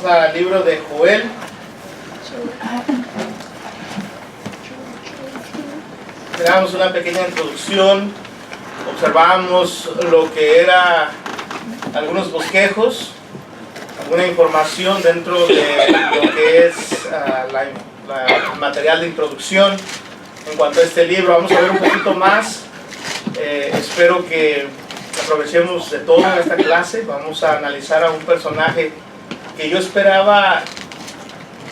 al libro de Joel. Miramos una pequeña introducción, observamos lo que era algunos bosquejos, alguna información dentro de lo que es el material de introducción en cuanto a este libro. Vamos a ver un poquito más. Espero que aprovechemos de todo en esta clase. Vamos a analizar a un personaje que yo esperaba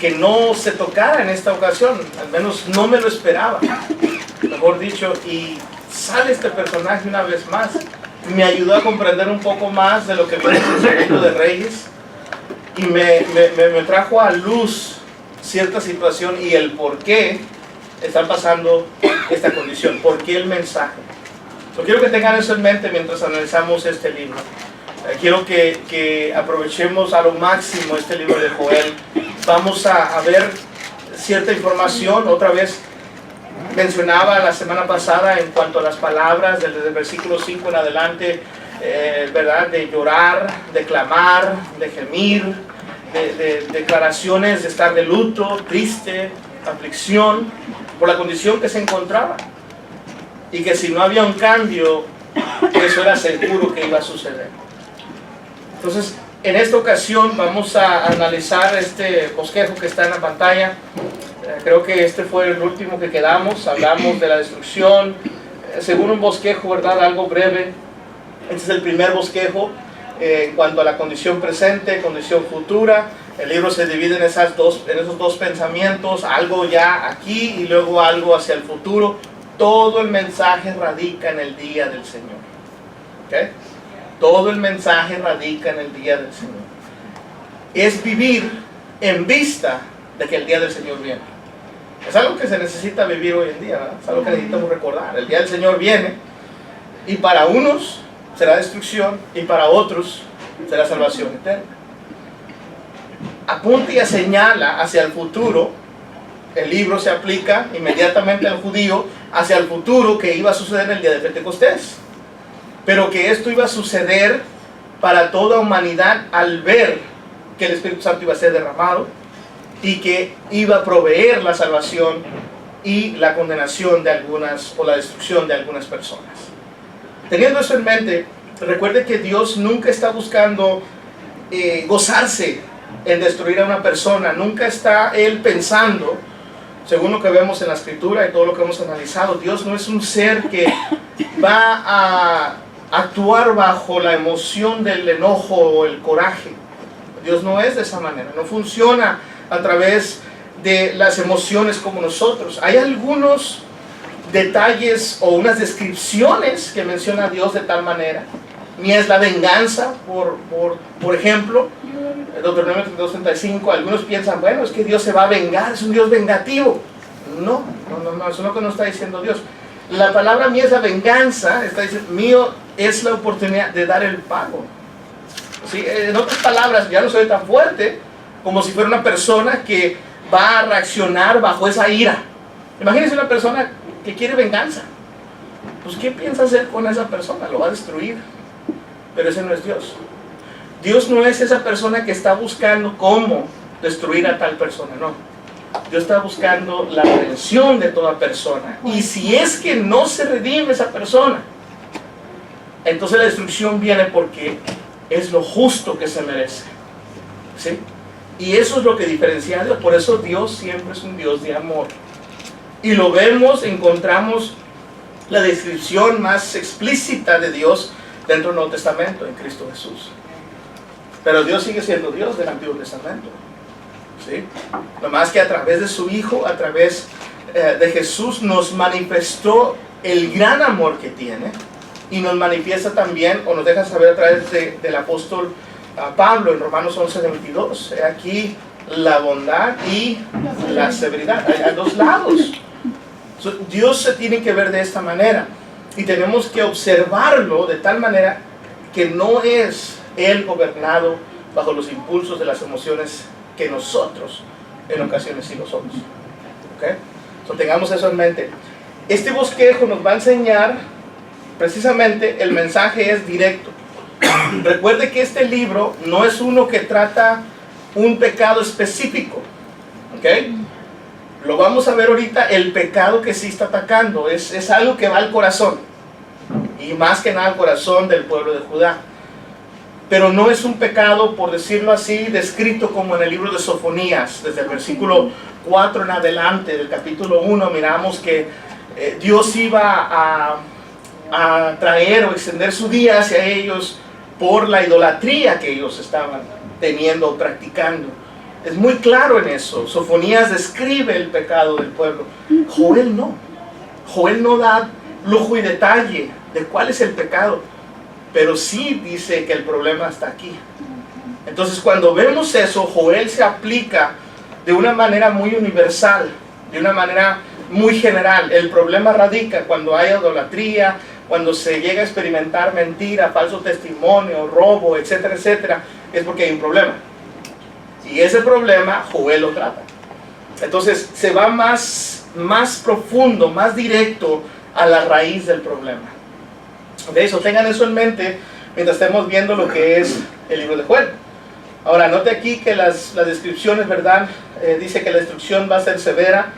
que no se tocara en esta ocasión, al menos no me lo esperaba, mejor dicho, y sale este personaje una vez más. Me ayudó a comprender un poco más de lo que viene en el Segundo de Reyes, y me trajo a luz cierta situación y el por qué está pasando esta condición, por qué el mensaje. Yo quiero que tengan eso en mente mientras analizamos este libro. Quiero que aprovechemos a lo máximo este libro de Joel. Vamos a ver cierta información. Otra vez mencionaba la semana pasada en cuanto a las palabras desde el versículo 5 en adelante, ¿verdad? De llorar, de clamar, de gemir, de declaraciones de estar de luto, triste, aflicción por la condición que se encontraba, y que si no había un cambio, eso era seguro que iba a suceder. Entonces, en esta ocasión vamos a analizar este bosquejo que está en la pantalla. Creo que este fue el último que quedamos. Hablamos de la destrucción, según un bosquejo, ¿verdad? Algo breve. Este es el primer bosquejo en cuanto a la condición presente, condición futura. El libro se divide en esos dos pensamientos, algo ya aquí y luego algo hacia el futuro. Todo el mensaje radica en el día del Señor. ¿Okay? Todo el mensaje radica en el día del Señor. Es vivir en vista de que el día del Señor viene. Es algo que se necesita vivir hoy en día, ¿verdad? Es algo que necesitamos recordar. El día del Señor viene, y para unos será destrucción y para otros será salvación eterna. Apunta y señala hacia el futuro. El libro se aplica inmediatamente al judío hacia el futuro que iba a suceder el día de Pentecostés, pero que esto iba a suceder para toda humanidad al ver que el Espíritu Santo iba a ser derramado y que iba a proveer la salvación y la condenación de algunas, o la destrucción de algunas personas. Teniendo eso en mente, recuerde que Dios nunca está buscando gozarse en destruir a una persona. Nunca está Él pensando, según lo que vemos en la Escritura y todo lo que hemos analizado, Dios no es un ser que va a actuar bajo la emoción del enojo o el coraje. Dios no es de esa manera, no funciona a través de las emociones como nosotros. Hay algunos detalles o unas descripciones que menciona Dios de tal manera. Mía es la venganza, por ejemplo, Deuteronomio 32:35. Algunos piensan, bueno, es que Dios se va a vengar, es un Dios vengativo. No, eso es lo que nos está diciendo Dios. La palabra mía es la venganza, está diciendo, mío es la oportunidad de dar el pago. ¿Sí? En otras palabras, ya no soy tan fuerte como si fuera una persona que va a reaccionar bajo esa ira. Imagínense una persona que quiere venganza. Pues, ¿qué piensa hacer con esa persona? Lo va a destruir. Pero ese no es Dios. Dios no es esa persona que está buscando cómo destruir a tal persona, no. Dios está buscando la redención de toda persona. Y si es que no se redime esa persona, entonces la destrucción viene porque es lo justo que se merece. ¿Sí? Y eso es lo que diferencia a Dios. Por eso Dios siempre es un Dios de amor. Y lo vemos, encontramos la descripción más explícita de Dios dentro del Nuevo Testamento, en Cristo Jesús. Pero Dios sigue siendo Dios del Antiguo Testamento. ¿Sí? Nomás que a través de su Hijo, a través de Jesús, nos manifestó el gran amor que tiene, y nos manifiesta también, o nos deja saber a través del apóstol Pablo en Romanos 11:22. Aquí la bondad y la severidad. Hay dos lados. Dios se tiene que ver de esta manera, y tenemos que observarlo de tal manera que no es Él gobernado bajo los impulsos de las emociones que nosotros en ocasiones sí lo somos. ¿Okay? Tengamos eso en mente. Este bosquejo nos va a enseñar precisamente, el mensaje es directo. Recuerde que este libro no es uno que trata un pecado específico. ¿Ok? Lo vamos a ver ahorita, el pecado que sí está atacando. Es algo que va al corazón. Y más que nada al corazón del pueblo de Judá. Pero no es un pecado, por decirlo así, descrito como en el libro de Sofonías. Desde el versículo 4 en adelante, del capítulo 1, miramos que Dios iba a traer o extender su día hacia ellos por la idolatría que ellos estaban teniendo o practicando. Es muy claro en eso. Sofonías describe el pecado del pueblo. Joel no. Joel no da lujo y detalle de cuál es el pecado, pero sí dice que el problema está aquí. Entonces, cuando vemos eso, Joel se aplica de una manera muy universal, de una manera muy general. El problema radica cuando hay idolatría, cuando se llega a experimentar mentira, falso testimonio, robo, etcétera, etcétera, es porque hay un problema. Y ese problema Joel lo trata. Entonces se va más profundo, más directo a la raíz del problema. De eso, tengan eso en mente mientras estemos viendo lo que es el libro de Joel. Ahora, note aquí que las descripciones, ¿verdad? Dice que la destrucción va a ser severa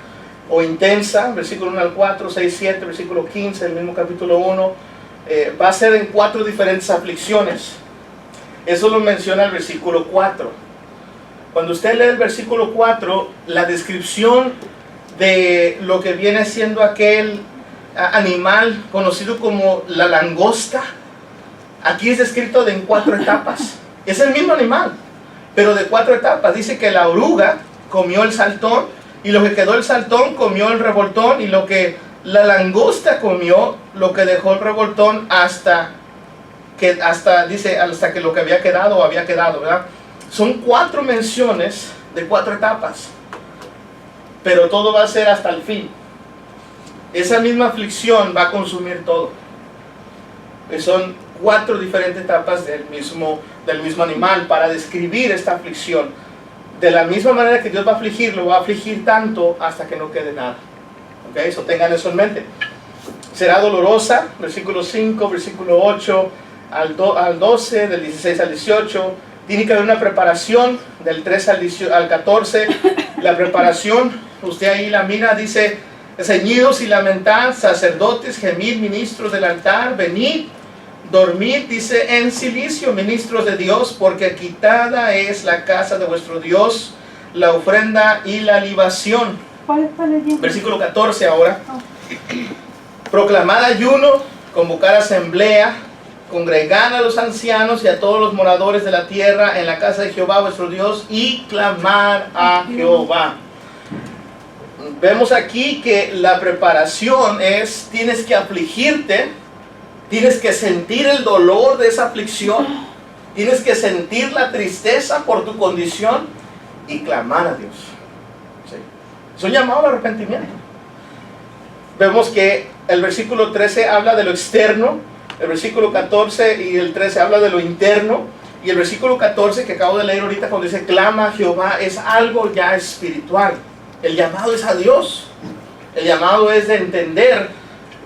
o intensa, versículo 1 al 4, 6, 7, versículo 15, el mismo capítulo 1, va a ser en 4 diferentes aflicciones. Eso lo menciona el versículo 4. Cuando usted lee el versículo 4, la descripción de lo que viene siendo aquel animal conocido como la langosta, aquí es descrito en 4 etapas. Es el mismo animal, pero de 4 etapas. Dice que la oruga comió el saltón, y lo que quedó el saltón comió el revoltón, y lo que la langosta comió, lo que dejó el revoltón hasta que lo que había quedado, ¿verdad? Son 4 menciones de 4 etapas, pero todo va a ser hasta el fin. Esa misma aflicción va a consumir todo. Son 4 diferentes etapas del mismo animal para describir esta aflicción. De la misma manera que Dios va a afligir, lo va a afligir tanto hasta que no quede nada. ¿Ok? Eso tengan eso en mente. Será dolorosa, versículo 5, versículo 8 al 12, del 16 al 18. Tiene que haber una preparación del 3 al 14. La preparación, usted ahí la mira, dice: ceñidos y lamentad, sacerdotes, gemid, ministros del altar, venid, dormid, dice, en silicio, ministros de Dios, porque quitada es la casa de vuestro Dios, la ofrenda y la libación. ¿Cuál está leyendo? Versículo 14 ahora. Proclamad ayuno, convocar asamblea, congregad a los ancianos y a todos los moradores de la tierra en la casa de Jehová vuestro Dios, y clamar a Jehová. Vemos aquí que la preparación es: tienes que afligirte, tienes que sentir el dolor de esa aflicción, tienes que sentir la tristeza por tu condición y clamar a Dios. ¿Sí? Es un llamado al arrepentimiento. Vemos que el versículo 13 habla de lo externo, el versículo 14 y el 13 habla de lo interno, y el versículo 14 que acabo de leer ahorita, cuando dice clama a Jehová, es algo ya espiritual. El llamado es a Dios. El llamado es de entender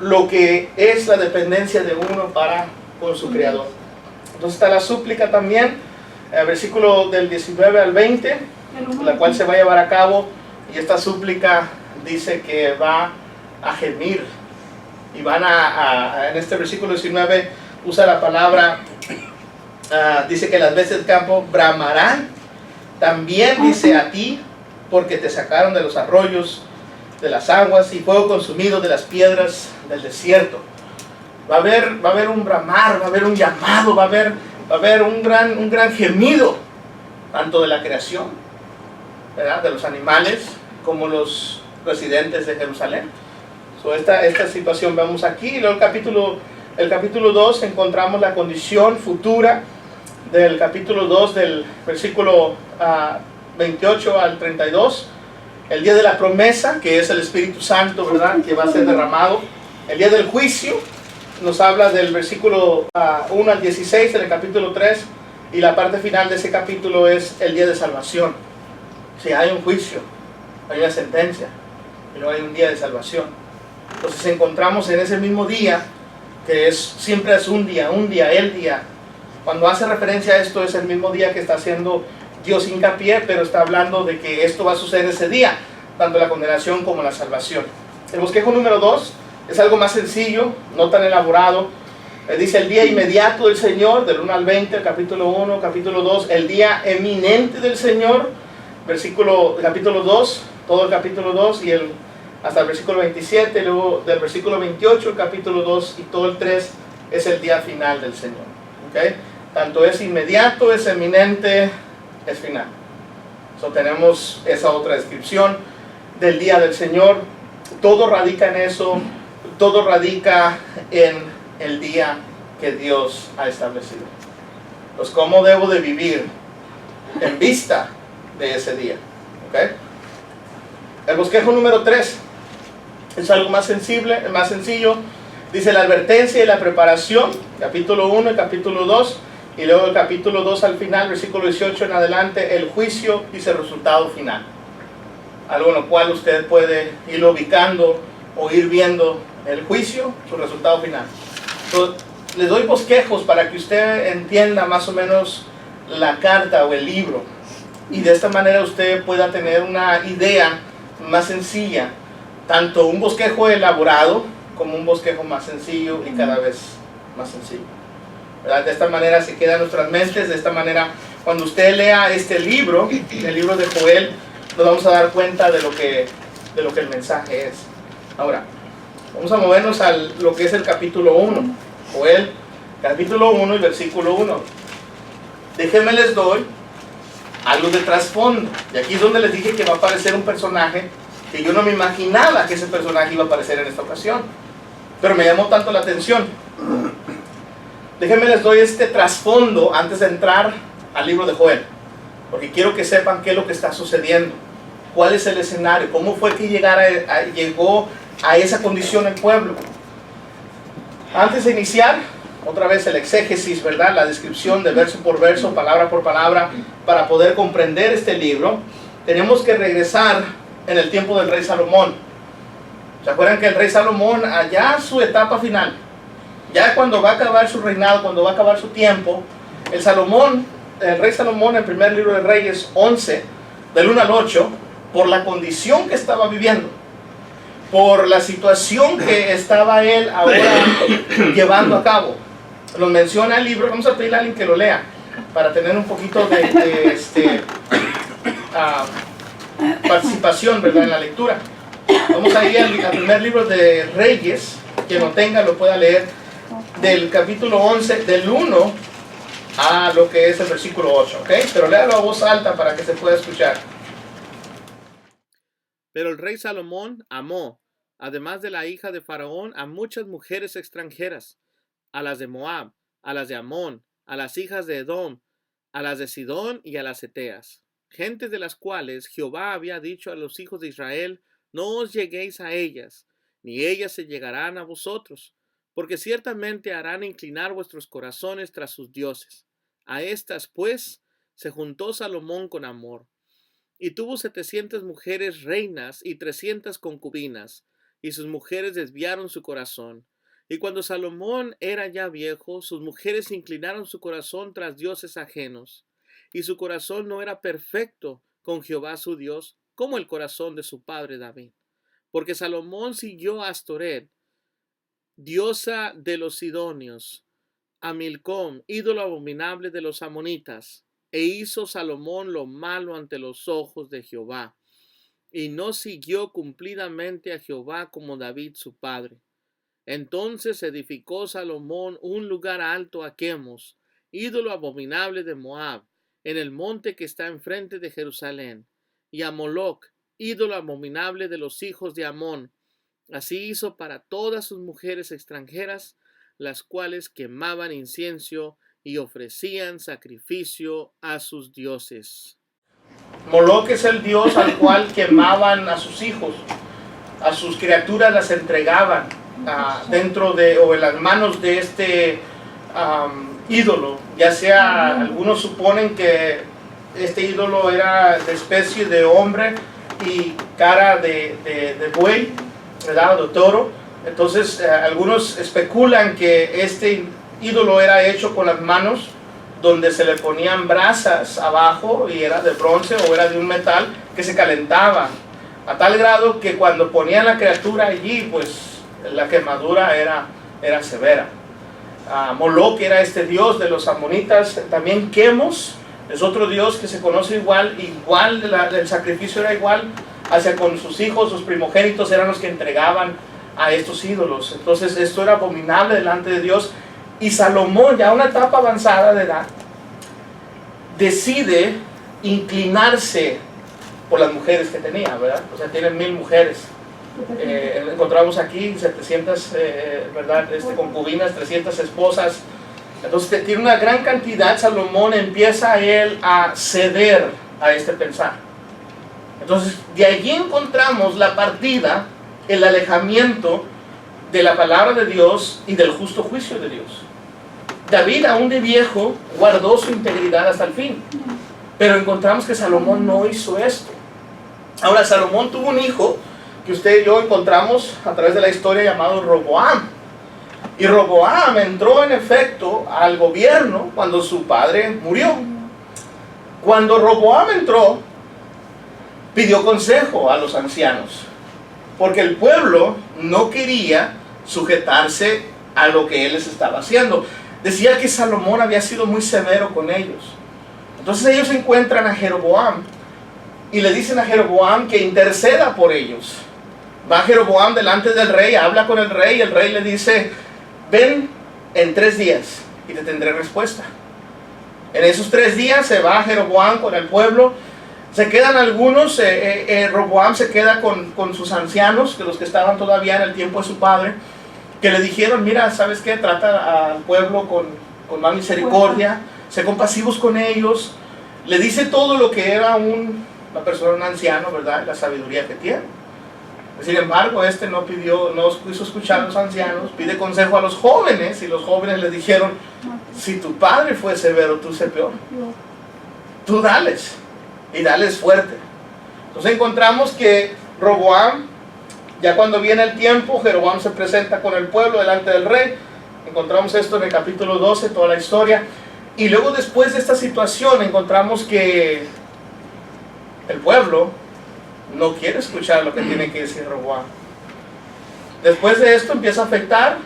lo que es la dependencia de uno para con su Creador. Entonces está la súplica también, el versículo del 19 al 20, la cual se va a llevar a cabo, y esta súplica dice que va a gemir, y van en este versículo 19 usa la palabra, dice que las bestias del campo bramarán, también dice a ti, porque te sacaron de los arroyos, de las aguas, y fuego consumido de las piedras del desierto. Va a haber un bramar, va a haber un llamado, va a haber un gran gemido, tanto de la creación, ¿verdad?, de los animales, como los residentes de Jerusalén. Esta situación vemos aquí. Y luego el capítulo 2 encontramos la condición futura del capítulo 2, del versículo 28 al 32, el día de la promesa, que es el Espíritu Santo, ¿verdad?, que va a ser derramado. El día del juicio nos habla del versículo 1 al 16 del capítulo 3, y la parte final de ese capítulo es el día de salvación. Si hay un juicio, hay una sentencia, y luego hay un día de salvación. Entonces encontramos en ese mismo día, que siempre es un día, el día. Cuando hace referencia a esto, es el mismo día que está siendo Dios hincapié, pero está hablando de que esto va a suceder ese día, tanto la condenación como la salvación. El bosquejo número 2 es algo más sencillo, no tan elaborado. Dice el día inmediato del Señor, del 1 al 20, el capítulo 1, capítulo 2, el día eminente del Señor, capítulo 2, todo el capítulo 2 y hasta el versículo 27, luego del versículo 28, el capítulo 2 y todo el 3 es el día final del Señor. ¿Okay? Tanto es inmediato, es eminente, es final. Tenemos esa otra descripción del día del Señor. Todo radica en eso, todo radica en el día que Dios ha establecido. Pues cómo debo de vivir en vista de ese día. ¿Okay? El bosquejo número 3 es algo más sencillo. Dice la advertencia y la preparación, capítulo 1 y capítulo 2, y luego el capítulo 2 al final, versículo 18 en adelante, el juicio, dice el resultado final. Algo en lo cual usted puede ir ubicando o ir viendo el juicio, su resultado final. Entonces, les doy bosquejos para que usted entienda más o menos la carta o el libro, y de esta manera usted pueda tener una idea más sencilla, tanto un bosquejo elaborado como un bosquejo más sencillo y cada vez más sencillo. ¿Verdad? De esta manera se queda en nuestras mentes. De esta manera, cuando usted lea este libro, el libro de Joel, nos vamos a dar cuenta de lo que el mensaje es. Ahora, vamos a movernos a lo que es el capítulo 1. Joel, capítulo 1 y versículo 1. Déjenme les doy algo de trasfondo. Y aquí es donde les dije que va a aparecer un personaje que yo no me imaginaba que ese personaje iba a aparecer en esta ocasión. Pero me llamó tanto la atención. Déjenme les doy este trasfondo antes de entrar al libro de Joel, porque quiero que sepan qué es lo que está sucediendo, cuál es el escenario, cómo fue que llegó a esa condición el pueblo. Antes de iniciar, otra vez el exégesis, ¿verdad? La descripción de verso por verso, palabra por palabra, para poder comprender este libro, tenemos que regresar en el tiempo del rey Salomón. ¿Se acuerdan que el rey Salomón, allá su etapa final, ya cuando va a acabar su reinado, cuando va a acabar su tiempo, el rey Salomón, en el primer libro de Reyes 11, del 1 al 8, por la condición que estaba viviendo, por la situación que estaba él ahora llevando a cabo, lo menciona el libro. Vamos a pedirle a alguien que lo lea, para tener un poquito de participación, ¿verdad?, en la lectura. Vamos a ir al primer libro de Reyes, quien lo tenga lo pueda leer, del capítulo 11, del 1 a lo que es el versículo 8, ¿ok? Pero léalo a voz alta para que se pueda escuchar. Pero el rey Salomón amó, además de la hija de Faraón, a muchas mujeres extranjeras, a las de Moab, a las de Amón, a las hijas de Edom, a las de Sidón y a las Eteas, gentes de las cuales Jehová había dicho a los hijos de Israel: no os lleguéis a ellas, ni ellas se llegarán a vosotros, porque ciertamente harán inclinar vuestros corazones tras sus dioses. A estas, pues, se juntó Salomón con amor, y tuvo 700 mujeres reinas y 300 concubinas, y sus mujeres desviaron su corazón. Y cuando Salomón era ya viejo, sus mujeres inclinaron su corazón tras dioses ajenos, y su corazón no era perfecto con Jehová su Dios, como el corazón de su padre David. Porque Salomón siguió a Astoret, diosa de los sidonios, a Milcom, ídolo abominable de los amonitas, e hizo Salomón lo malo ante los ojos de Jehová, y no siguió cumplidamente a Jehová como David su padre. Entonces edificó Salomón un lugar alto a Quemos, ídolo abominable de Moab, en el monte que está enfrente de Jerusalén, y a Moloc, ídolo abominable de los hijos de Amón. Así hizo para todas sus mujeres extranjeras, las cuales quemaban incienso y ofrecían sacrificio a sus dioses. Moloc es el dios al cual quemaban a sus hijos, a sus criaturas las entregaban dentro de o en las manos de este ídolo. Ya sea, algunos suponen que este ídolo era de especie de hombre y cara de buey, ¿verdad?, o de toro. Entonces algunos especulan que este ídolo era hecho con las manos donde se le ponían brasas abajo y era de bronce o era de un metal que se calentaba a tal grado que cuando ponían la criatura allí, pues la quemadura era severa. Moloc era este dios de los amonitas. También Quemos es otro dios que se conoce igual, el sacrificio era igual, hacia con sus hijos, sus primogénitos eran los que entregaban a estos ídolos. Entonces esto era abominable delante de Dios. Y Salomón, ya a una etapa avanzada de edad, decide inclinarse por las mujeres que tenía, ¿verdad? O sea, tiene 1000 mujeres. Encontramos aquí 700 ¿verdad? Concubinas, 300 esposas. Entonces tiene una gran cantidad. Salomón empieza él a ceder a este pensar. Entonces de allí encontramos la partida, el alejamiento de la palabra de Dios y del justo juicio de Dios. David, aún de viejo, guardó su integridad hasta el fin, pero encontramos que Salomón no hizo esto. Ahora, Salomón tuvo un hijo que usted y yo encontramos a través de la historia, llamado Roboam. Y Roboam entró en efecto al gobierno cuando su padre murió. Cuando Roboam entró, pidió consejo a los ancianos, porque el pueblo no quería sujetarse a lo que él les estaba haciendo. Decía que Salomón había sido muy severo con ellos. Entonces ellos encuentran a Jeroboam y le dicen a Jeroboam que interceda por ellos. Va Jeroboam delante del rey, habla con el rey, y el rey le dice: ven en 3 días y te tendré respuesta. En esos 3 días se va Jeroboam con el pueblo. Se quedan algunos, Roboam se queda con sus ancianos, que los que estaban todavía en el tiempo de su padre, que le dijeron: mira, ¿sabes qué? Trata al pueblo con más misericordia, sé compasivos con ellos. Le dice todo lo que era una persona, un anciano, ¿verdad? La sabiduría que tiene. Sin embargo, no quiso escuchar a los ancianos, pide consejo a los jóvenes, y los jóvenes le dijeron: si tu padre fue severo, tú sé peor. Tú dales, y dales fuerte. Entonces encontramos que Roboam, ya cuando viene el tiempo, Jeroboam se presenta con el pueblo delante del rey. Encontramos esto en el capítulo 12, toda la historia. Y luego, después de esta situación, encontramos que el pueblo no quiere escuchar lo que tiene que decir Roboam. Después de esto empieza a afectar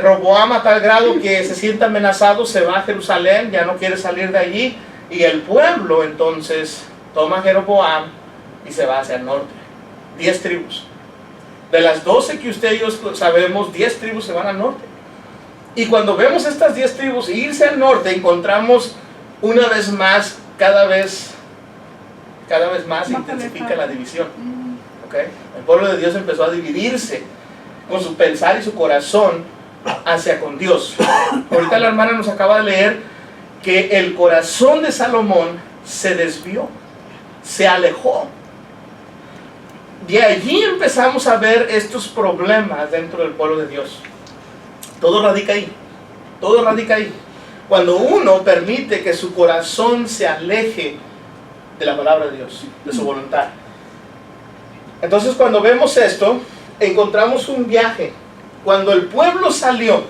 Roboam a tal grado que se siente amenazado, se va a Jerusalén, ya no quiere salir de allí. Y el pueblo entonces toma a Jeroboam y se va hacia el norte. 10 tribus. De las 12 que usted y yo sabemos, 10 tribus se van al norte. Y cuando vemos estas 10 tribus irse al norte, encontramos una vez más, cada vez más se intensifica la división. ¿Okay? El pueblo de Dios empezó a dividirse con su pensar y su corazón hacia con Dios. Ahorita la hermana nos acaba de leer que el corazón de Salomón se desvió, se alejó. De allí empezamos a ver estos problemas dentro del pueblo de Dios. Todo radica ahí. Todo radica ahí. Cuando uno permite que su corazón se aleje de la palabra de Dios, de su voluntad. Entonces, cuando vemos esto, encontramos un viaje. Cuando el pueblo salió,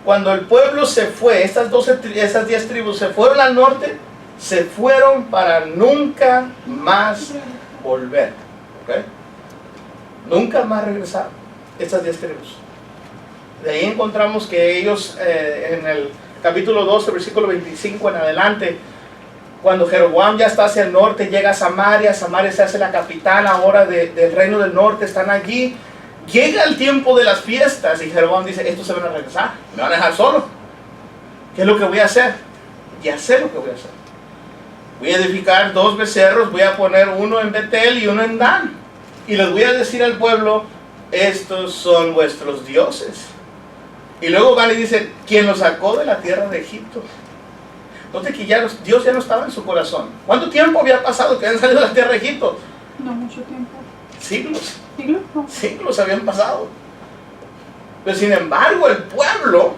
cuando el pueblo se fue, esas 10 tribus se fueron al norte, se fueron para nunca más volver. ¿Okay? Nunca más regresaron estas 10 tribus. De ahí encontramos que ellos, en el capítulo 12, versículo 25 en adelante, cuando Jeroboam ya está hacia el norte, llega a Samaria. Samaria se hace la capital ahora del reino del norte, están allí. Llega el tiempo de las fiestas y Jeroboam dice: estos se van a regresar, me van a dejar solo. ¿Qué es lo que voy a hacer? Ya sé lo que voy a hacer. Voy a edificar 2 becerros, voy a poner uno en Betel y uno en Dan. Y les voy a decir al pueblo: estos son vuestros dioses. Y luego van y dicen: ¿quién los sacó de la tierra de Egipto? Entonces que Dios ya no estaba en su corazón. ¿Cuánto tiempo había pasado que habían salido de la tierra de Egipto? No mucho tiempo. Siglos. ¿Siglos? No. Siglos habían pasado. Pero sin embargo, el pueblo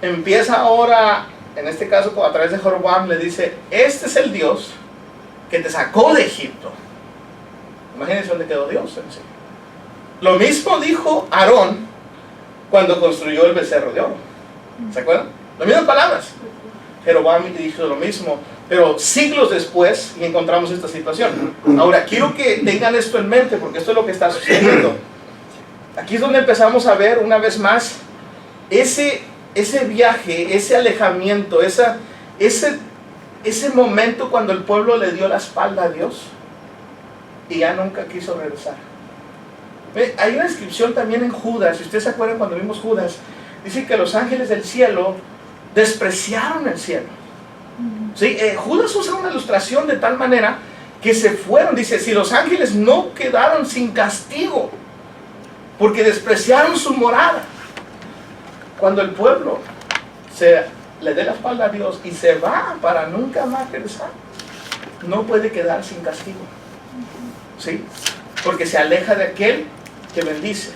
empieza ahora, en este caso a través de Jeroboam, le dice: este es el Dios que te sacó de Egipto. Imagínense dónde quedó Dios en sí. Lo mismo dijo Aarón cuando construyó el becerro de oro. ¿Se acuerdan? Las mismas palabras. Jeroboam hizo lo mismo, pero siglos después y encontramos esta situación. Ahora, quiero que tengan esto en mente, porque esto es lo que está sucediendo. Aquí es donde empezamos a ver una vez más ese viaje, ese alejamiento, ese momento cuando el pueblo le dio la espalda a Dios y ya nunca quiso regresar. Hay una descripción también en Judas, si ustedes se acuerdan cuando vimos Judas, dice que los ángeles del cielo despreciaron el cielo. ¿Sí? Judas usa una ilustración de tal manera que se fueron, dice, si los ángeles no quedaron sin castigo porque despreciaron su morada. Cuando el pueblo le dé la espalda a Dios y se va para nunca más regresar, no puede quedar sin castigo. ¿Sí? Porque se aleja de aquel que bendice,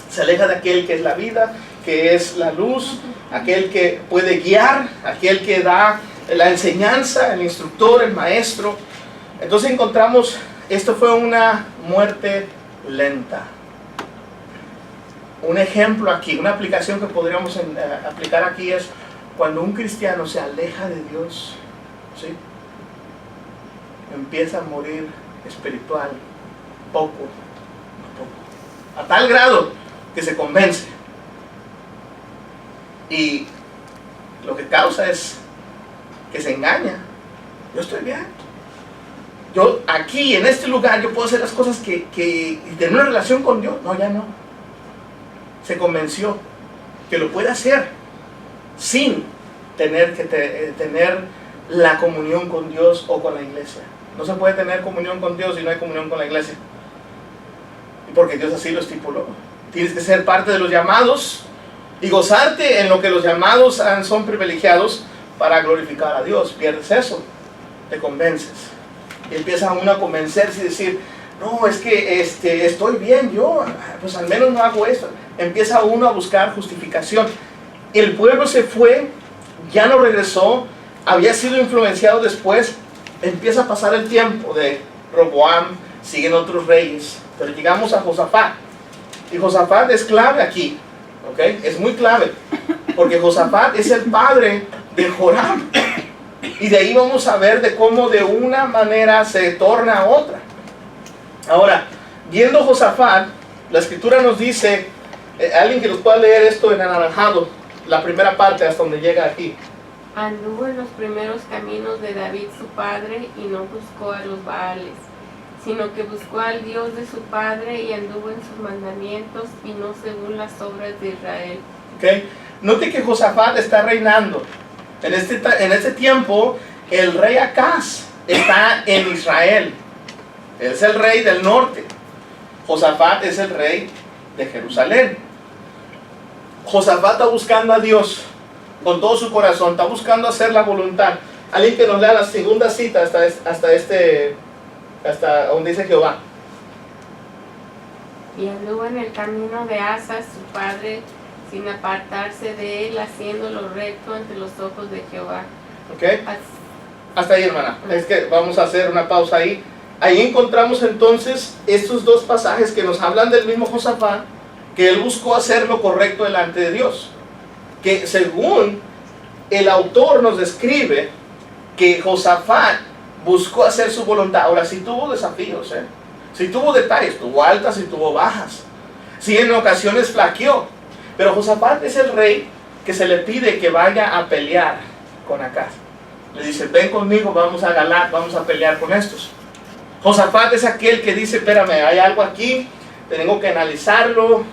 se aleja de aquel que es la vida, que es la luz, aquel que puede guiar, aquel que da la enseñanza, el instructor, el maestro. Entonces encontramos, esto fue una muerte lenta. Un ejemplo aquí, una aplicación que podríamos aplicar aquí es cuando un cristiano se aleja de Dios, ¿sí? Empieza a morir espiritual, poco a poco, a tal grado que se convence. Y lo que causa es que se engaña. Yo estoy bien. Yo aquí, en este lugar, yo puedo hacer las cosas y tener una relación con Dios. No, ya no. Se convenció que lo puede hacer sin tener que tener la comunión con Dios o con la iglesia. No se puede tener comunión con Dios si no hay comunión con la iglesia. Y porque Dios así lo estipuló. Tienes que ser parte de los llamados y gozarte en lo que los llamados son privilegiados para glorificar a Dios. Pierdes eso, te convences. Y empieza uno a convencerse y decir, no, es que estoy bien, yo pues al menos no hago esto. Empieza uno a buscar justificación. El pueblo se fue, ya no regresó, había sido influenciado después. Empieza a pasar el tiempo de Roboam, siguen otros reyes, pero llegamos a Josafat. Y Josafat es clave aquí, ¿ok? Es muy clave, porque Josafat es el padre de Joram. Y de ahí vamos a ver de cómo de una manera se torna a otra. Ahora, viendo Josafat, la escritura nos dice, alguien que nos pueda leer esto en anaranjado, la primera parte hasta donde llega aquí. Anduvo en los primeros caminos de David su padre y no buscó a los Baales, sino que buscó al Dios de su padre y anduvo en sus mandamientos y no según las obras de Israel. Okay. Note que Josafat está reinando. En este tiempo, el rey Acaz está en Israel. Él es el rey del norte. Josafat es el rey de Jerusalén. Josafat está buscando a Dios con todo su corazón, está buscando hacer la voluntad. Alguien que nos lea la segunda cita hasta donde dice Jehová. Y anduvo en el camino de Asa su padre, sin apartarse de él, haciendo lo recto ante los ojos de Jehová. ¿Ok? Hasta ahí, hermana. Es que vamos a hacer una pausa ahí. Ahí encontramos entonces estos dos pasajes que nos hablan del mismo Josafat, que él buscó hacer lo correcto delante de Dios. Que según el autor nos describe que Josafat buscó hacer su voluntad. Ahora, sí tuvo desafíos, sí tuvo detalles, tuvo altas y tuvo bajas. Sí, en ocasiones flaqueó. Pero Josafat es el rey que se le pide que vaya a pelear con Acaz. Le dice, ven conmigo, vamos a Galat, vamos a pelear con estos. Josafat es aquel que dice, espérame, hay algo aquí, tengo que analizarlo.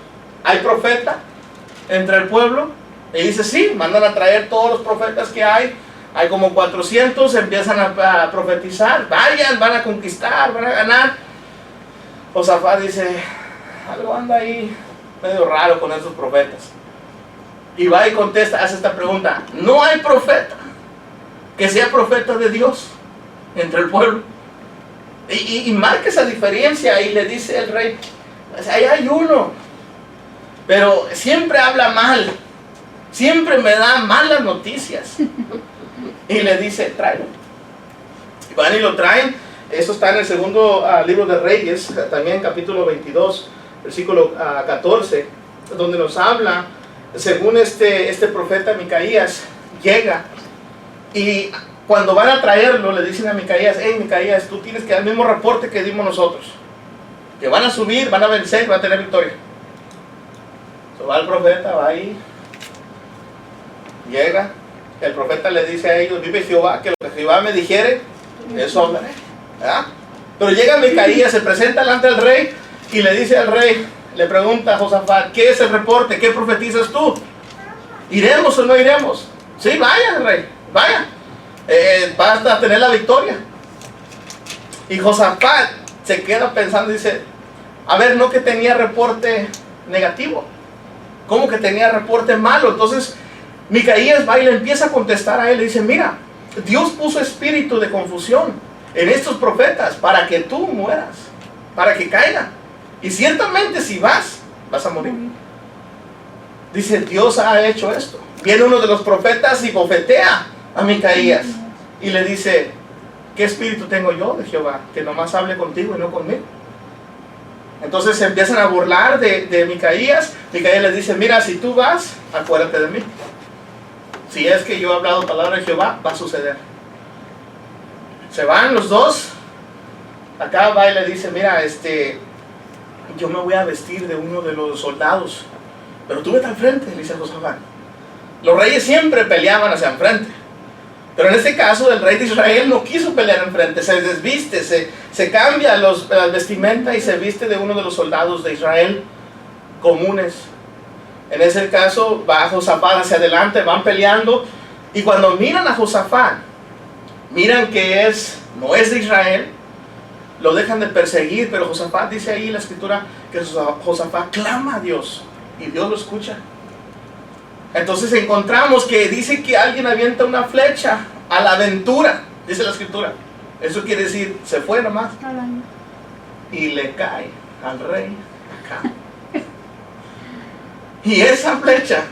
¿Hay profeta entre el pueblo? Y dice, sí, mandan a traer todos los profetas que hay como 400, empiezan a profetizar, vayan, van a conquistar, van a ganar. Josafat dice, algo anda ahí medio raro con esos profetas. Y va y contesta, hace esta pregunta, ¿no hay profeta que sea profeta de Dios entre el pueblo? Y marca esa diferencia y le dice el rey, ahí hay uno, pero siempre habla mal, siempre me da malas noticias. Y le dice, tráelo. Y van y lo traen. Eso está en el segundo libro de Reyes, también capítulo 22, versículo 14, donde nos habla, según este profeta Micaías, llega Y cuando van a traerlo, le dicen a Micaías, hey Micaías, tú tienes que dar el mismo reporte que dimos nosotros. Que van a subir, van a vencer, van a tener victoria. So, va el profeta, va ahí, llega, el profeta le dice a ellos, vive Jehová, que lo que Jehová me dijere, eso hablaré. ¿Verdad? Pero llega Micaías, se presenta delante del rey y le dice al rey, le pregunta a Josafat, ¿qué es el reporte? ¿Qué profetizas tú? ¿Iremos o no iremos? Sí, vaya rey, vaya. Vas a tener la victoria. Y Josafat se queda pensando y dice, a ver, no que tenía reporte negativo, ¿cómo que tenía reporte malo? Entonces Micaías va y le empieza a contestar a él y dice, mira, Dios puso espíritu de confusión en estos profetas para que tú mueras, para que caigan, y ciertamente si vas a morir. Dice, Dios ha hecho esto. Viene uno de los profetas y bofetea a Micaías y le dice, ¿qué espíritu tengo yo de Jehová? Que nomás hable contigo y no conmigo. Entonces se empiezan a burlar de Micaías. Micaías les dice, mira, si tú vas, acuérdate de mí. Si es que yo he hablado palabra de Jehová, va a suceder. Se van los dos. Acá va y le dice, mira, yo me voy a vestir de uno de los soldados, pero tú vete al frente, le dice Josafat. Los reyes siempre peleaban hacia enfrente, pero en este caso el rey de Israel no quiso pelear enfrente, se desviste, se cambia la vestimenta y se viste de uno de los soldados de Israel comunes. En ese caso va Josafat hacia adelante, van peleando, y cuando miran a Josafat, miran que no es de Israel, lo dejan de perseguir, pero Josafat dice ahí en la escritura que Josafat clama a Dios y Dios lo escucha. Entonces encontramos que dice que alguien avienta una flecha a la aventura, dice la escritura. Eso quiere decir, se fue nomás y le cae al rey acá. Y esa flecha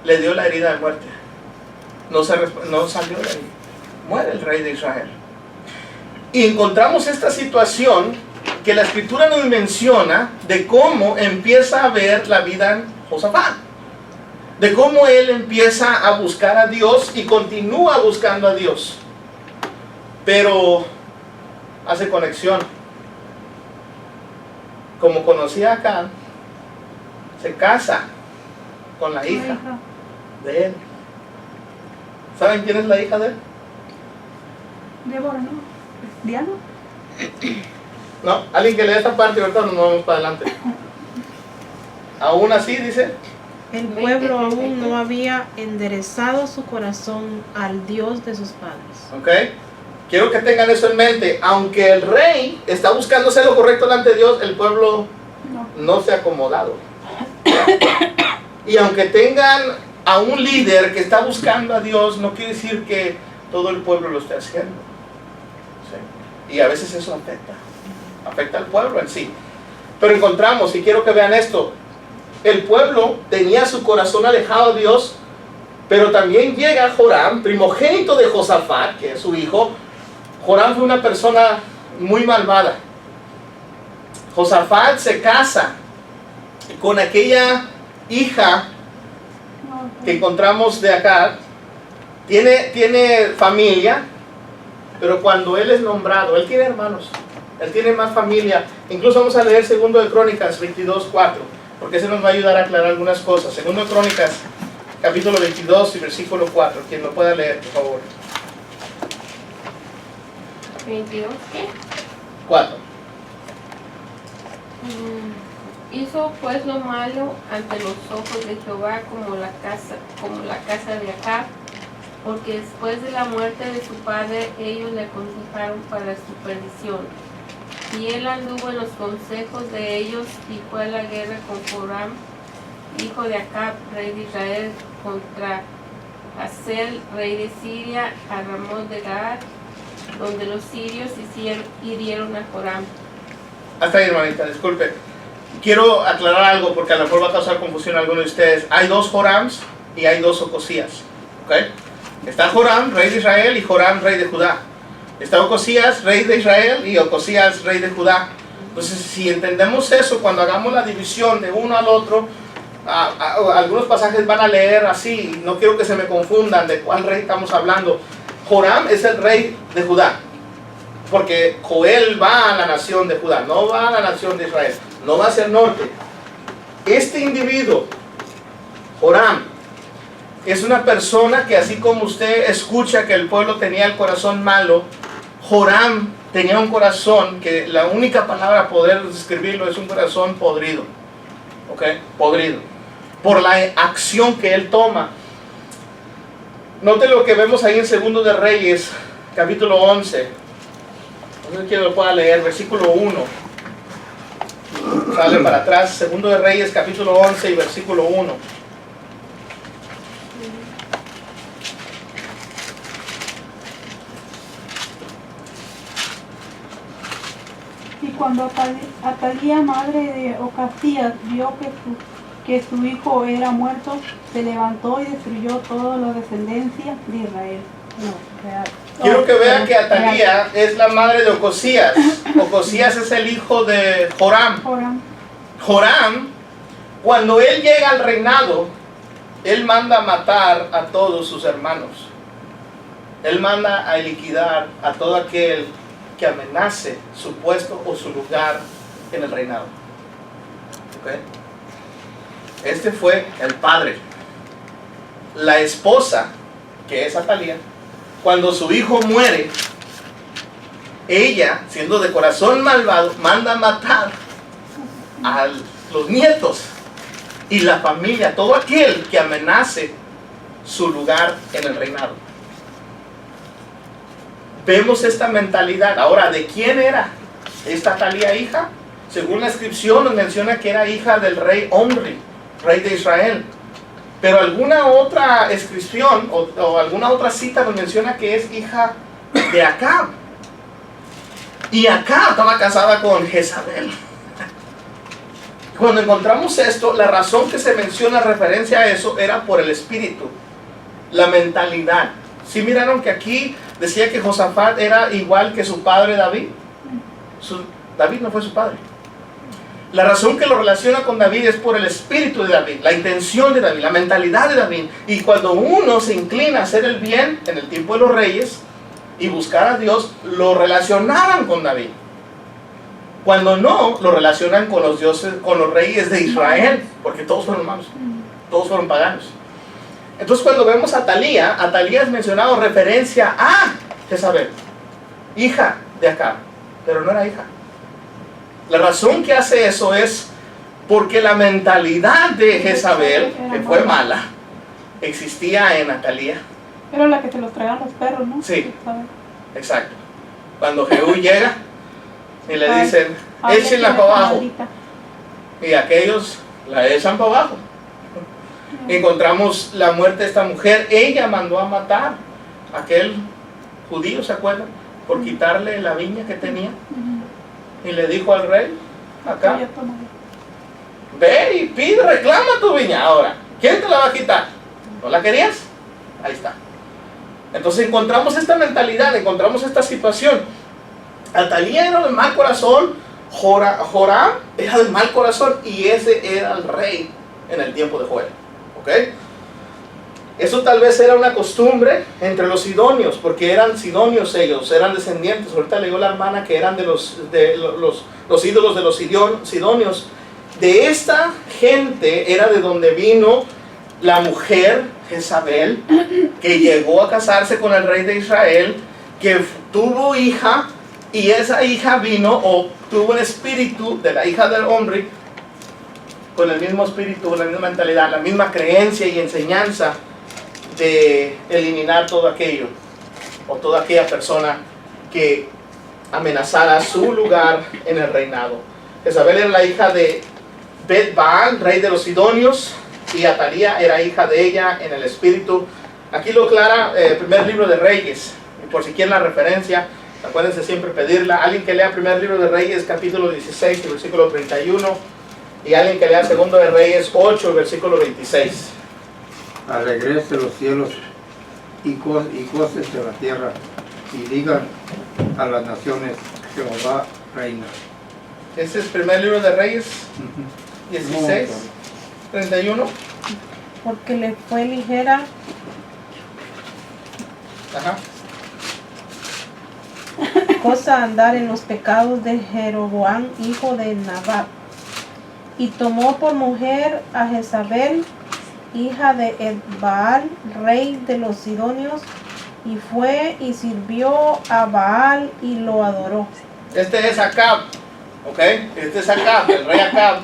le dio la herida de muerte. No salió de ahí. Muere el rey de Israel. Y encontramos esta situación que la escritura nos menciona de cómo empieza a ver la vida en Josafat. De cómo él empieza a buscar a Dios y continúa buscando a Dios. Pero hace conexión. Como conocía acá, se casa con la hija de él. ¿Saben quién es la hija de él? Débora, ¿no? ¿Diana? No, alguien que lea esta parte y ahorita nos vamos para adelante. Aún así dice, el pueblo aún no había enderezado su corazón al Dios de sus padres. ¿ok? Quiero que tengan eso en mente. Aunque el rey está buscando hacer lo correcto delante de Dios, el pueblo no se ha acomodado. Y aunque tengan a un líder que está buscando a Dios, no quiere decir que todo el pueblo lo esté haciendo. ¿Sí? Y a veces eso afecta al pueblo en sí. Pero encontramos, y quiero que vean esto, el pueblo tenía su corazón alejado de Dios, pero también llega Joram, primogénito de Josafat, que es su hijo. Joram fue una persona muy malvada. Josafat se casa con aquella hija que encontramos de acá. Tiene familia, pero cuando él es nombrado, él tiene hermanos, él tiene más familia. Incluso vamos a leer 2 de Crónicas 22:4, porque ese nos va a ayudar a aclarar algunas cosas. 2 de Crónicas, capítulo 22 y versículo 4. Quien lo pueda leer, por favor. 22, ¿qué? 4. Hizo pues lo malo ante los ojos de Jehová como la casa de Acab, porque después de la muerte de su padre ellos le aconsejaron para su perdición. Y él anduvo en los consejos de ellos y fue a la guerra con Joram, hijo de Acab, rey de Israel, contra Hazael, rey de Siria, a Ramón de Gad, donde los sirios hirieron a Joram. Hasta ahí, hermanita, disculpe. Quiero aclarar algo porque a lo mejor va a causar confusión a alguno de ustedes. Hay 2 Jorams y hay 2 Ocosías. ¿Okay? Está Joram, rey de Israel, y Joram, rey de Judá. Está Ocosías, rey de Israel, y Ocosías, rey de Judá. Entonces, si entendemos eso, cuando hagamos la división de uno al otro, algunos pasajes van a leer así, no quiero que se me confundan de cuál rey estamos hablando. Joram es el rey de Judá, porque Joel va a la nación de Judá, no va a la nación de Israel, no va hacia el norte. Este individuo, Joram, es una persona que, así como usted escucha que el pueblo tenía el corazón malo, Joram tenía un corazón que la única palabra para poder describirlo es un corazón podrido. ¿Ok? Podrido. Por la acción que él toma. Note lo que vemos ahí en Segundo de Reyes, capítulo 11. No sé quién lo pueda leer, versículo 1. Sale para atrás, Segundo de Reyes, capítulo 11 y versículo 1. Y cuando Atalía, madre de Ocasías, vio que su hijo era muerto, se levantó y destruyó toda la descendencia de Israel. Quiero que vean que Atalía es la madre de Ocosías. Ocosías es el hijo de Joram. Joram, cuando él llega al reinado, él manda a matar a todos sus hermanos. Él manda a liquidar a todo aquel que amenace su puesto o su lugar en el reinado. ¿Okay? Este fue el padre. La esposa, que es Atalía, cuando su hijo muere, ella, siendo de corazón malvado, manda a matar a los nietos y la familia, todo aquel que amenace su lugar en el reinado. Vemos esta mentalidad. Ahora, ¿de quién era esta Atalía hija? Según la inscripción nos menciona que era hija del rey Omri, rey de Israel. Pero alguna otra inscripción o alguna otra cita nos menciona que es hija de Acab. Y Acab estaba casada con Jezabel. Cuando encontramos esto, la razón que se menciona referencia a eso era por el espíritu, la mentalidad. ¿Sí miraron que aquí decía que Josafat era igual que su padre David? David no fue su padre. La razón que lo relaciona con David es por el espíritu de David, la intención de David, la mentalidad de David. Y cuando uno se inclina a hacer el bien en el tiempo de los reyes y buscar a Dios, lo relacionaban con David. Cuando no, lo relacionan con los dioses, con los reyes de Israel, porque todos fueron malos, todos fueron paganos. Entonces cuando vemos a Atalía, Atalía es mencionado referencia a Jezabel, hija de Acab, pero no era hija. La razón que hace eso es porque la mentalidad de Jezabel, que fue mala, existía en Atalía. Era la que te los traían los perros, ¿no? Sí, exacto. Cuando Jehú llega y le dicen, échenla para abajo, y aquellos la echan para abajo. Encontramos la muerte de esta mujer. Ella mandó a matar a aquel judío, ¿se acuerdan? Por quitarle la viña que tenía. Y le dijo al rey, acá, ve y pide, reclama tu viña. Ahora, ¿quién te la va a quitar? ¿No la querías? Ahí está. Entonces encontramos esta mentalidad, encontramos esta situación. Atalía era del mal corazón, Joram era del mal corazón, y ese era el rey en el tiempo de Joel. ¿Ok? Eso tal vez era una costumbre entre los sidonios, porque eran sidonios ellos, eran descendientes. Ahorita leyó la hermana que eran de los ídolos de los sidonios. De esta gente era de donde vino la mujer Jezabel, que llegó a casarse con el rey de Israel, que tuvo hija, y esa hija vino o tuvo el espíritu de la hija del hombre, con el mismo espíritu, la misma mentalidad, la misma creencia y enseñanza de eliminar todo aquello o toda aquella persona que amenazara su lugar en el reinado. Jezabel era la hija de Bet-Baal, rey de los sidonios, y Atalía era hija de ella en el espíritu. Aquí lo aclara el primer libro de Reyes, y por si quieren la referencia, acuérdense siempre pedirla. Alguien que lea primer libro de Reyes, capítulo 16, y versículo 31, y alguien que lea segundo de Reyes 8, versículo 26. Alegrese los cielos y gócese la tierra, y digan a las naciones, Jehová reina. Ese es primer libro de Reyes 16. 31. Porque le fue ligera Ajá. cosa andar en los pecados de Jeroboam, hijo de Nabat. Y tomó por mujer a Jezabel, hija de Edbaal, rey de los Sidonios, y fue y sirvió a Baal y lo adoró. Este es Acab, ¿ok? Este es Acab, el rey Acab,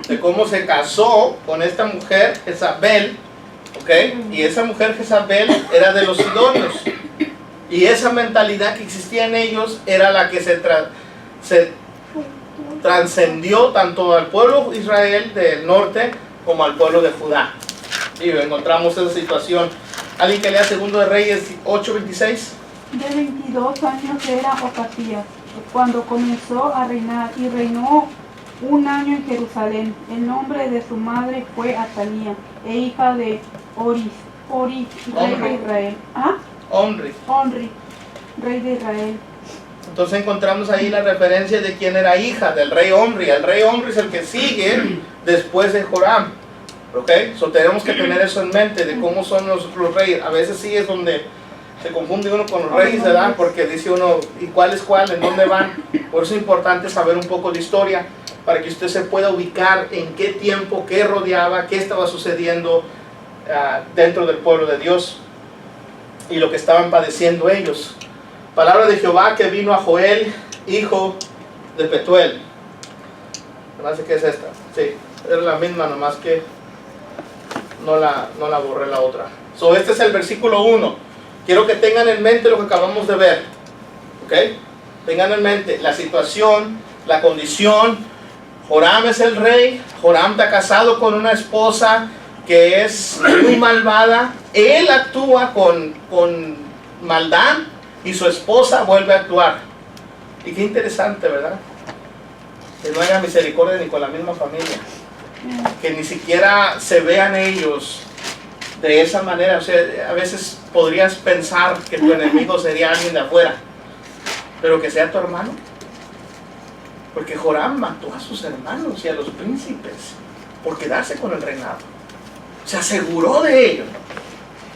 de cómo se casó con esta mujer Jezabel, ¿ok? Y esa mujer Jezabel era de los Sidonios. Y esa mentalidad que existía en ellos era la que se trascendió tanto al pueblo de Israel del norte como al pueblo de Judá. Y encontramos esa situación. ¿Alguien que lea Segundo de Reyes 8:26? De 22 años era Ocasías cuando comenzó a reinar y reinó un año en Jerusalén. El nombre de su madre fue Atalía, e hija de Oris, rey de Israel. ¿Ah? Omri, rey de Israel. Entonces encontramos ahí la referencia de quién era hija del rey Omri. El rey Omri es el que sigue después de Joram. ¿Ok? So tenemos que tener eso en mente de cómo son los reyes. A veces sí es donde se confunde uno con los reyes, ¿verdad? Porque dice uno, ¿y cuál es cuál? ¿En dónde van? Por eso es importante saber un poco de historia para que usted se pueda ubicar en qué tiempo, qué rodeaba, qué estaba sucediendo dentro del pueblo de Dios y lo que estaban padeciendo ellos. Palabra de Jehová que vino a Joel, hijo de Petuel. Me parece que es esta. Sí, era la misma, nomás que no la borré la otra. So, este es el versículo 1. Quiero que tengan en mente lo que acabamos de ver. ¿Ok? Tengan en mente la situación, la condición. Joram es el rey. Joram está casado con una esposa que es muy malvada. Él actúa con maldad y su esposa vuelve a actuar. Y qué interesante, ¿verdad? Que no haya misericordia ni con la misma familia. Que ni siquiera se vean ellos de esa manera. O sea, a veces podrías pensar que tu enemigo sería alguien de afuera, pero que sea tu hermano. Porque Joram mató a sus hermanos y a los príncipes por quedarse con el reinado. Se aseguró de ello.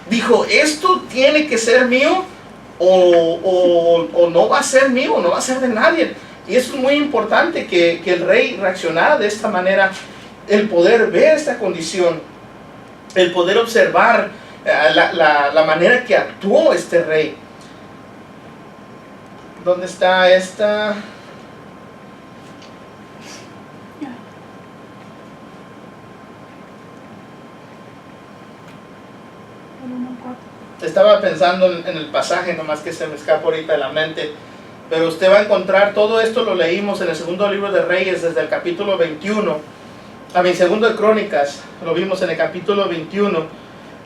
Dijo, esto tiene que ser mío o no va a ser mío, no va a ser de nadie. Y eso es muy importante que el rey reaccionara de esta manera. El poder ver esta condición, el poder observar la manera que actuó este rey. ¿Dónde está esta? Estaba pensando en el pasaje, nomás que se me escapa ahorita de la mente. Pero usted va a encontrar, todo esto lo leímos en el segundo libro de Reyes, desde el capítulo 21. Segundo de Crónicas, lo vimos en el capítulo 21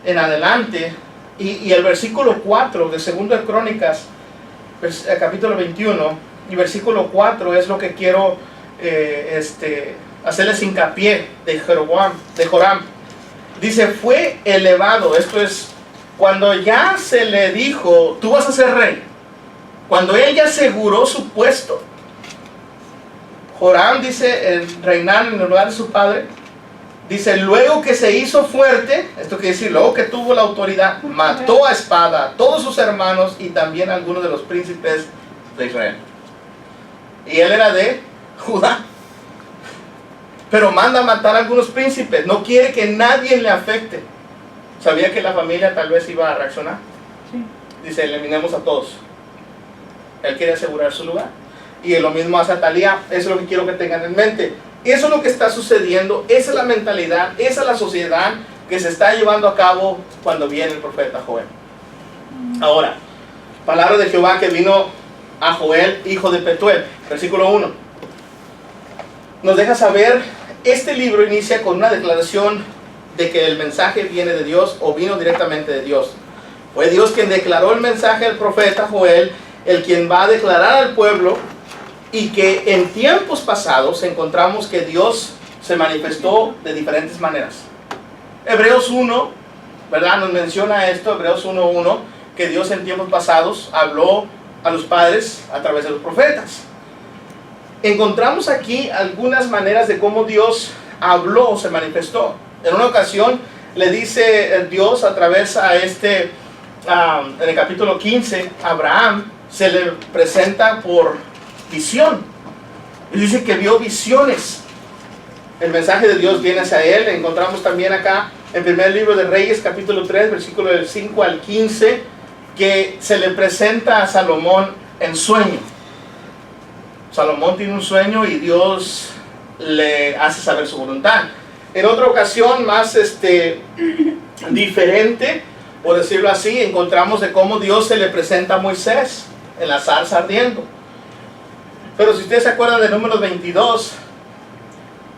en adelante. Y el versículo 4 de segundo de Crónicas, capítulo 21, y versículo 4 es lo que quiero hacerles hincapié de Joram. Dice, fue elevado, esto es, cuando ya se le dijo, tú vas a ser rey, cuando él ya aseguró su puesto, Joram dice, reinar en el lugar de su padre, dice, luego que se hizo fuerte, esto quiere decir, luego que tuvo la autoridad, mató a espada a todos sus hermanos y también a algunos de los príncipes de Israel. Y él era de Judá. Pero manda a matar a algunos príncipes, no quiere que nadie le afecte. ¿Sabía que la familia tal vez iba a reaccionar? Sí. Dice, eliminemos a todos. Él quiere asegurar su lugar. Y lo mismo hace Atalía. Eso es lo que quiero que tengan en mente. Eso es lo que está sucediendo. Esa es la mentalidad, esa es la sociedad que se está llevando a cabo cuando viene el profeta Joel. Ahora, palabra de Jehová que vino a Joel, hijo de Petuel. Versículo 1. Nos deja saber, este libro inicia con una declaración de que el mensaje viene de Dios o vino directamente de Dios. Fue Dios quien declaró el mensaje al profeta Joel, el quien va a declarar al pueblo, y que en tiempos pasados encontramos que Dios se manifestó de diferentes maneras. Hebreos 1, ¿verdad? Nos menciona esto, Hebreos 1:1, que Dios en tiempos pasados habló a los padres a través de los profetas. Encontramos aquí algunas maneras de cómo Dios habló o se manifestó. En una ocasión le dice Dios a través a en el capítulo 15, Abraham se le presenta por visión. Y dice que vio visiones. El mensaje de Dios viene hacia él. Encontramos también acá en primer libro de Reyes, capítulo 3, versículo del 5 al 15, que se le presenta a Salomón en sueño. Salomón tiene un sueño y Dios le hace saber su voluntad. En otra ocasión más diferente, por decirlo así, encontramos de cómo Dios se le presenta a Moisés en la zarza ardiendo. Pero si usted se acuerda de Números 22,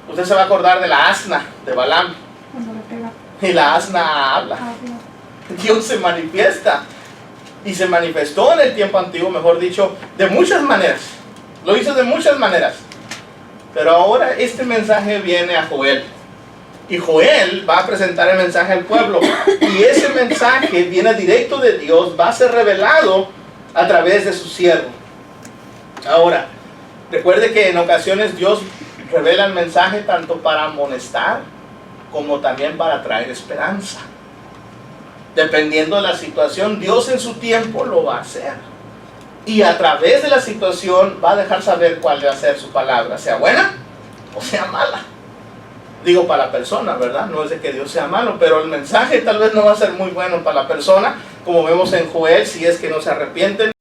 usted se va a acordar de la asna de Balaam. Cuando le pega. Y la asna habla. Dios se manifiesta. Y se manifestó en el tiempo antiguo, mejor dicho, de muchas maneras. Lo hizo de muchas maneras. Pero ahora este mensaje viene a Joel. Y Joel va a presentar el mensaje al pueblo. Y ese mensaje viene directo de Dios, va a ser revelado a través de su siervo. Ahora, recuerde que en ocasiones Dios revela el mensaje tanto para amonestar como también para traer esperanza. Dependiendo de la situación, Dios en su tiempo lo va a hacer. Y a través de la situación va a dejar saber cuál va a ser su palabra, sea buena o sea mala. Digo para la persona, ¿verdad? No es de que Dios sea malo, pero el mensaje tal vez no va a ser muy bueno para la persona, como vemos en Joel, si es que no se arrepienten.